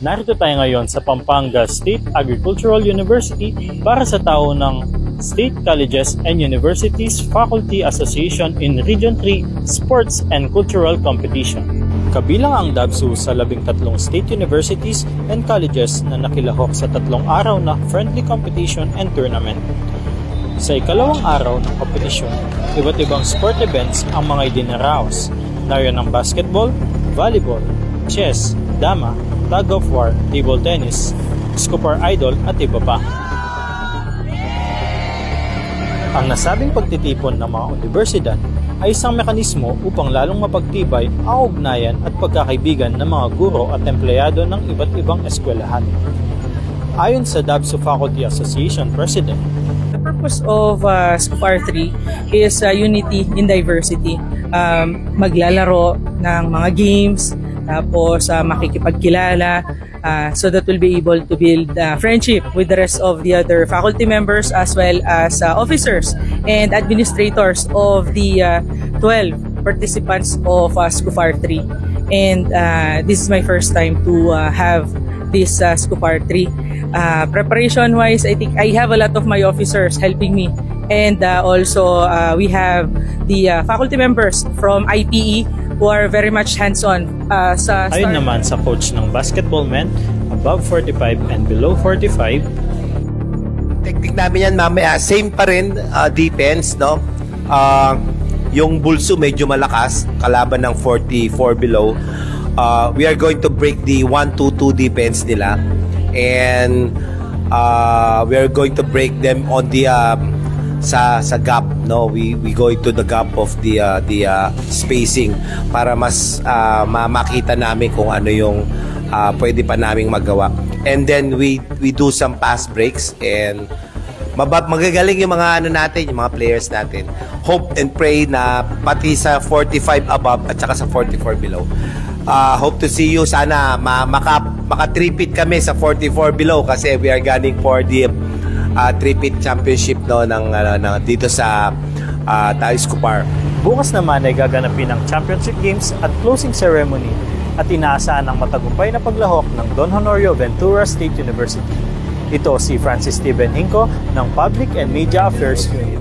Narito tayo ngayon sa Pampanga State Agricultural University para sa taon ng State Colleges and Universities Faculty Association in Region 3 Sports and Cultural Competition. Kabilang ang DABSU sa 13 state universities and colleges na nakilahok sa 3 araw na friendly competition and tournament. Sa ikalawang araw ng kompetisyon, iba't ibang sport events ang mga idinaraos. Nariyan ang basketball, volleyball, chess, dama, tug of war, table tennis, scoopar idol at iba pa. Ang nasabing pagtitipon ng mga universidad ay isang mekanismo upang lalong mapagtibay ang ugnayan at pagkakaibigan ng mga guro at empleyado ng iba't ibang eskwelahan. Ayon sa DABSU Faculty Association President, the purpose of Scoopar 3 is unity in diversity. Maglalaro ng mga games, tapos makikipagkilala, so that we'll be able to build friendship with the rest of the other faculty members as well as officers and administrators of the 12 participants of Scoopar 3. And this is my first time to have this Scoopar 3. Preparation wise, I think I have a lot of my officers helping me, and also we have the faculty members from IPE who are very much hands-on sa start. Ayun naman sa coach ng basketball men above 45 and below 45. Technique namin yan mamaya, same pa rin defense, no? Yung bulso medyo malakas, kalaban ng 44 below. We are going to break the 1-2-2 defense nila, and we are going to break them on the sa gap, no? We go into the gap of the spacing para mas makita namin kung ano yung pwede pa naming magawa. And then we do some pass breaks, and magagaling yung mga natin, yung mga players natin. Hope and pray na pati sa 45 above at saka sa 44 below. Hope to see you. Sana maka-3-peat kami sa 44 below kasi we are gunning for the 3-peat championship, no, ng dito sa Scoopar. Bukas naman ay gaganapin ang championship games at closing ceremony at inaasahan ang matagumpay na paglahok ng Don Honorio Ventura State University. Ito si Francis Steven Hinco ng Public and Media Affairs Unit.